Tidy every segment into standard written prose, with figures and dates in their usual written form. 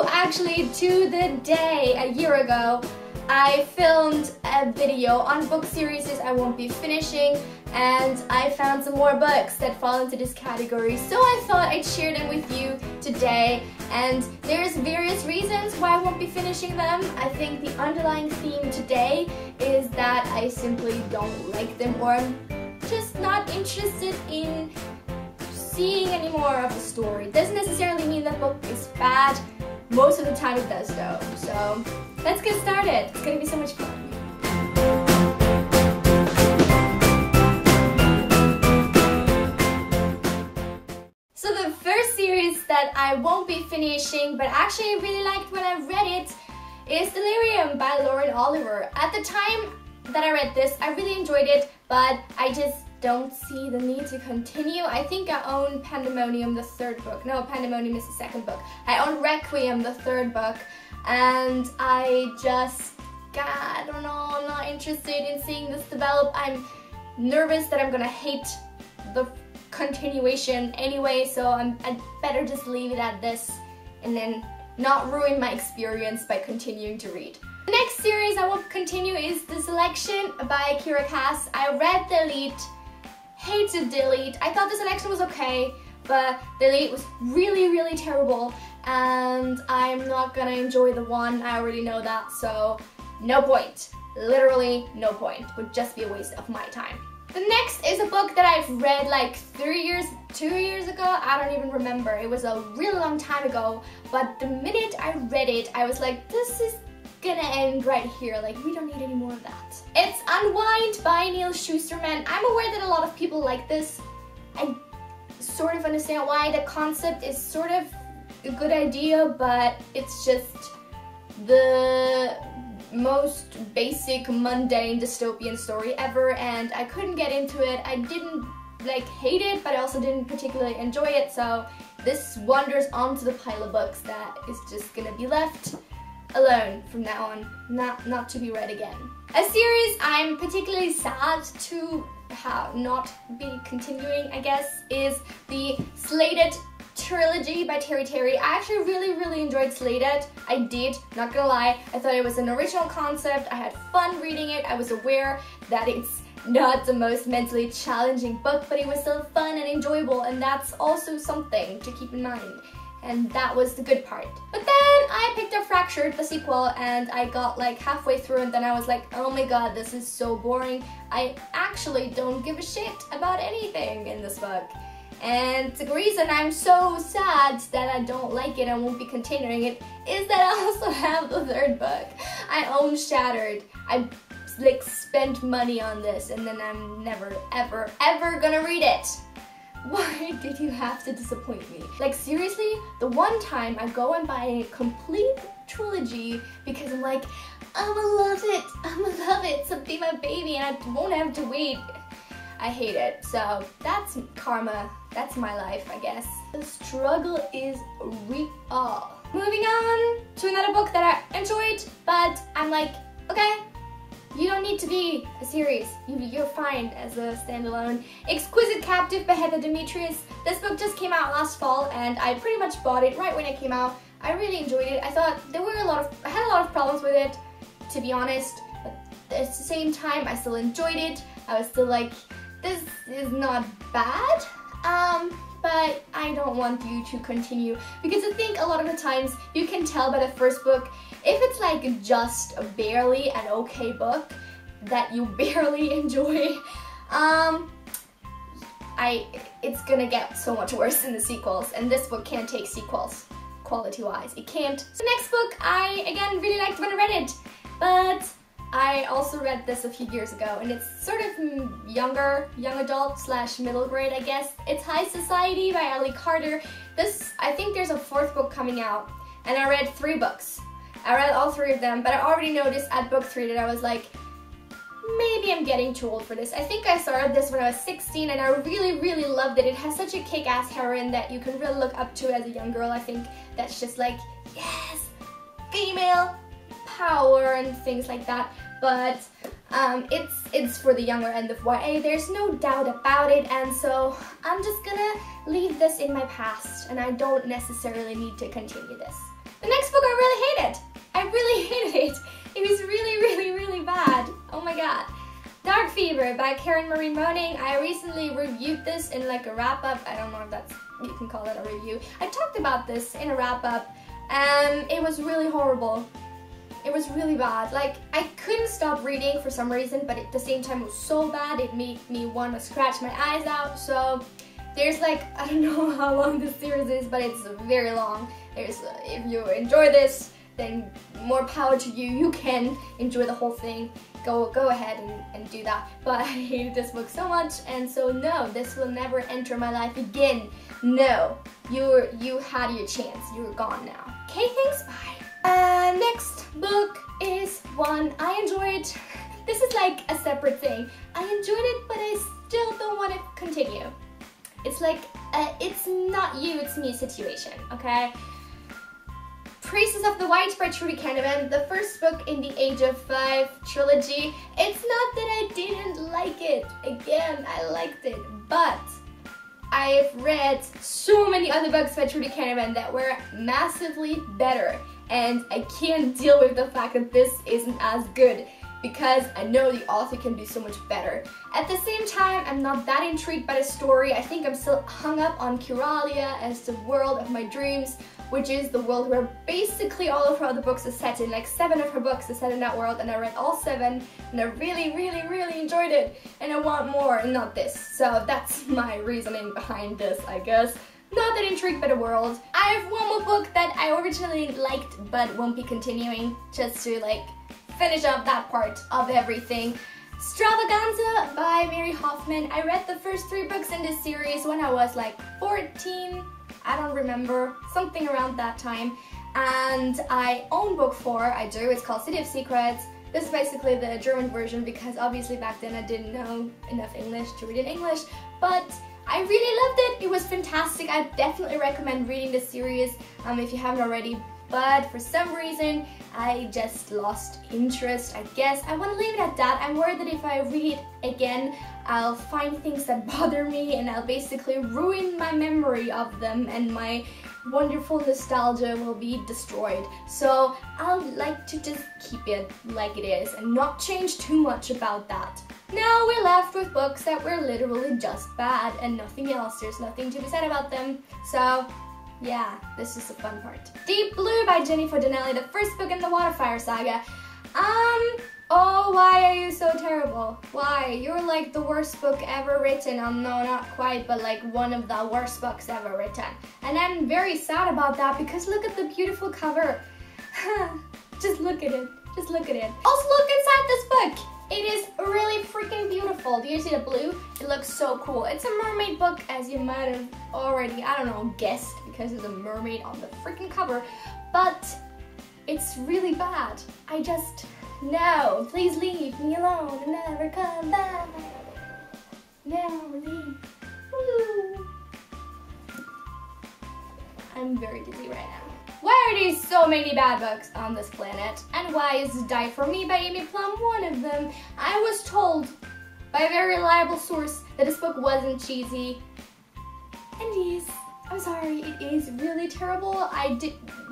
So actually to the day, a year ago, I filmed a video on book series I won't be finishing, and I found some more books that fall into this category, so I thought I'd share them with you today. And there's various reasons why I won't be finishing them. I think the underlying theme today is that I simply don't like them, or I'm just not interested in seeing any more of the story. It doesn't necessarily mean that book is bad. Most of the time it does though. So let's get started. It's gonna be so much fun. So the first series that I won't be finishing, but actually I really liked when I read it, is Delirium by Lauren Oliver. At the time that I read this, I really enjoyed it, but I just don't see the need to continue. I think I own Pandemonium, the third book. No, Pandemonium is the second book. I own Requiem, the third book, and I don't know, I'm not interested in seeing this develop. I'm nervous that I'm gonna hate the continuation anyway, so I'd better just leave it at this and then not ruin my experience by continuing to read. The next series I won't continue is The Selection by Kira Cass. I read Delete, hated Delete. I thought The Selection was okay, but Delete was really, really terrible, and I'm not gonna enjoy the one. I already know that, so no point. Literally no point. Would just be a waste of my time. The next is a book that I've read like 2 years ago, I don't even remember. It was a really long time ago, but the minute I read it, I was like, this is gonna end right here, like we don't need any more of that. It's Unwind by Neil Shusterman. I'm aware that a lot of people like this. I sort of understand why. The concept is sort of a good idea, but it's just the most basic, mundane, dystopian story ever, and I couldn't get into it. I didn't like hate it, but I also didn't particularly enjoy it, so this wanders onto the pile of books that is just gonna be left alone from now on, not to be read again. A series I'm particularly sad to not be continuing, I guess, is the Slated trilogy by Terry. I actually really enjoyed Slated. I did, not gonna lie. I thought it was an original concept. I had fun reading it. I was aware that it's not the most mentally challenging book, but it was still fun and enjoyable, and that's also something to keep in mind. And that was the good part. But then I picked up Fractured, the sequel, and I got like halfway through, and then I was like, oh my god, this is so boring. I actually don't give a shit about anything in this book. And the reason I'm so sad that I don't like it and won't be continuing it is that I also have the third book. I own Shattered. I like spent money on this, and then I'm never ever gonna read it. Why did you have to disappoint me? Like seriously, the one time I go and buy a complete trilogy because I'm like, I'ma love it, so be my baby, and I won't have to wait. I hate it. So that's karma. That's my life, I guess. The struggle is real. Moving on to another book that I enjoyed, but I'm like, okay, you don't need to be a series. You're fine as a standalone. Exquisite Captive by Heather Demetrius. This book just came out last fall, and I pretty much bought it right when it came out. I really enjoyed it. I thought I had a lot of problems with it, to be honest, but at the same time, I still enjoyed it. I was still like, this is not bad, but I don't want you to continue, because I think a lot of the times you can tell by the first book if it's like just barely an okay book that you barely enjoy. It's gonna get so much worse in the sequels, and this book can't take sequels quality-wise. It can't. So next book I again really liked when I read it, but I also read this a few years ago, and it's sort of young adult / middle grade, I guess. It's High Society by Ellie Carter. I think there's a fourth book coming out, and I read 3 books. I read all 3 of them, but I already noticed at book 3 that I was like, maybe I'm getting too old for this. I think I started this when I was 16, and I really loved it. It has such a kick-ass heroine that you can really look up to as a young girl. I think that's just like, yes, female power and things like that. But it's for the younger end of YA, there's no doubt about it, and so I'm just gonna leave this in my past, and I don't necessarily need to continue this. The next book my god. Dark Fever by Karen Marie Moning. I recently reviewed this in like a wrap-up. I don't know if that's, you can call it a review. I talked about this in a wrap-up and it was really horrible. It was really bad. Like, I couldn't stop reading for some reason, but at the same time it was so bad it made me want to scratch my eyes out. So there's like, I don't know how long this series is, but it's very long. There's, if you enjoy this, then more power to you. You can enjoy the whole thing. Go ahead and do that. But I hated this book so much, and so no, this will never enter my life again. No, you had your chance. You're gone now. Okay, thanks, bye. Next book is one I enjoyed. This is like a separate thing. I enjoyed it, but I still don't want to continue. It's like, it's not you, it's me situation, okay? Priestess of the White by Trudy Canavan, the first book in the Age of 5 trilogy. It's not that I didn't like it. Again, I liked it, but I've read so many other books by Trudy Canavan that were massively better, and I can't deal with the fact that this isn't as good because I know the author can do so much better. At the same time, I'm not that intrigued by the story. I think I'm still hung up on Curalia as the world of my dreams, which is the world where basically all of her other books are set in. Like 7 of her books are set in that world, and I read all 7 and I really enjoyed it, and I want more and not this. So that's my reasoning behind this, I guess. Not that intrigued by the world. I have one more book that I originally liked but won't be continuing, just to like finish up that part of everything. Stravaganza by Mary Hoffman. I read the first 3 books in this series when I was like 14, I don't remember, something around that time. And I own book 4, I do, it's called City of Secrets. This is basically the German version because obviously back then I didn't know enough English to read in English, but I really loved it. It was fantastic. I definitely recommend reading this series if you haven't already. But for some reason, I just lost interest, I guess. I want to leave it at that. I'm worried that if I read it again, I'll find things that bother me and I'll basically ruin my memory of them and my wonderful nostalgia will be destroyed. So I'll like to just keep it like it is and not change too much about that. Now we're left with books that were literally just bad and nothing else. There's nothing to be said about them. So yeah, this is the fun part. Deep Blue by Jennifer Donnelly, the first book in the Waterfire saga. Oh, why are you so terrible? Why? You're like the worst book ever written. No, not quite, but like one of the worst books ever written. And I'm very sad about that because look at the beautiful cover. Just look at it. Just look at it. Also look inside this book. It is really freaking beautiful. Do you see the blue? It looks so cool. It's a mermaid book, as you might have already, I don't know, guessed, because there's a mermaid on the freaking cover. But it's really bad. No, please leave me alone and never come back. No, leave. Woo. I'm very dizzy right now. Why are there so many bad books on this planet? And why is Die For Me by Amy Plum one of them? I was told by a very reliable source that this book wasn't cheesy. And yes, I'm sorry, it is really terrible. I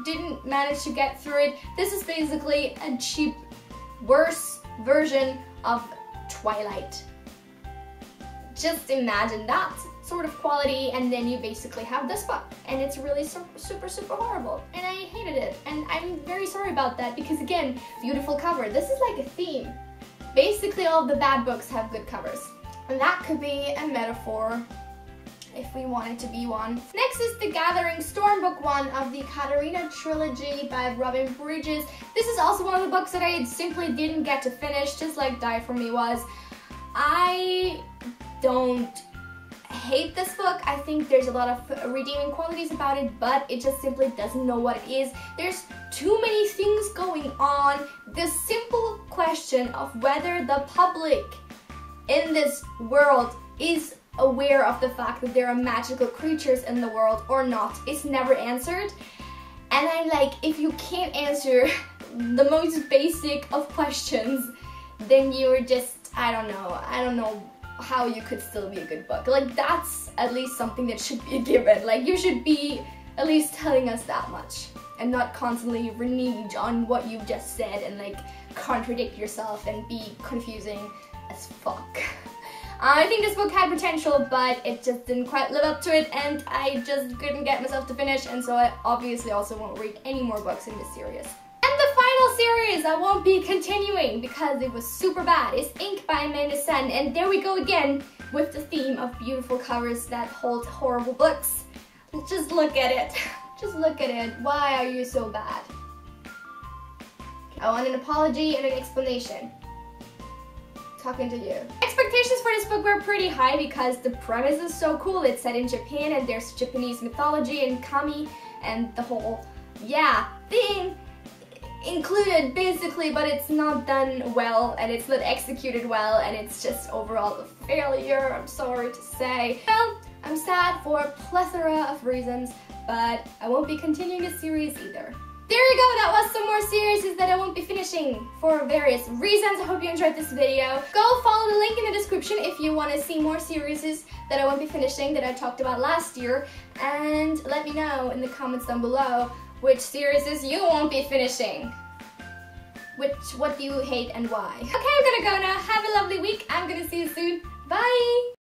didn't manage to get through it. This is basically a cheap, worse version of Twilight. Just imagine that sort of quality, and then you basically have this book, and it's really super horrible, and I hated it, and I'm very sorry about that because again, beautiful cover. This is like a theme. Basically all the bad books have good covers, and that could be a metaphor if we want it to be one. Next is The Gathering Storm, book 1 of the Katarina trilogy by Robin Bridges. This is also one of the books that I simply didn't get to finish, just like Die For Me was. I don't hate this book. I think there's a lot of redeeming qualities about it, but it just simply doesn't know what it is. There's too many things going on. The simple question of whether the public in this world is aware of the fact that there are magical creatures in the world or not is never answered. And I'm like, if you can't answer the most basic of questions, then you're just, I don't know how you could still be a good book. Like, that's at least something that should be a given. Like, you should be at least telling us that much and not constantly renege on what you've just said and like contradict yourself and be confusing as fuck. I think this book had potential, but it just didn't quite live up to it, and I just couldn't get myself to finish, and so I obviously also won't read any more books in this series. And the final series I won't be continuing because it was super bad is Ink by Amanda Sen, and there we go again with the theme of beautiful covers that hold horrible books. Just look at it. Just look at it. Why are you so bad? I want an apology and an explanation. Talking to you. Expectations for this book were pretty high because the premise is so cool. It's set in Japan and there's Japanese mythology and kami and the whole, thing included basically, but it's not done well and it's not executed well and it's just overall a failure, I'm sorry to say. Well, I'm sad for a plethora of reasons, but I won't be continuing this series either. There you go, that was some more series that I won't be finishing for various reasons. I hope you enjoyed this video. Go follow the link in the description if you want to see more series that I won't be finishing that I talked about last year. And let me know in the comments down below which series you won't be finishing. What do you hate and why? Okay, I'm gonna go now. Have a lovely week. I'm gonna see you soon. Bye!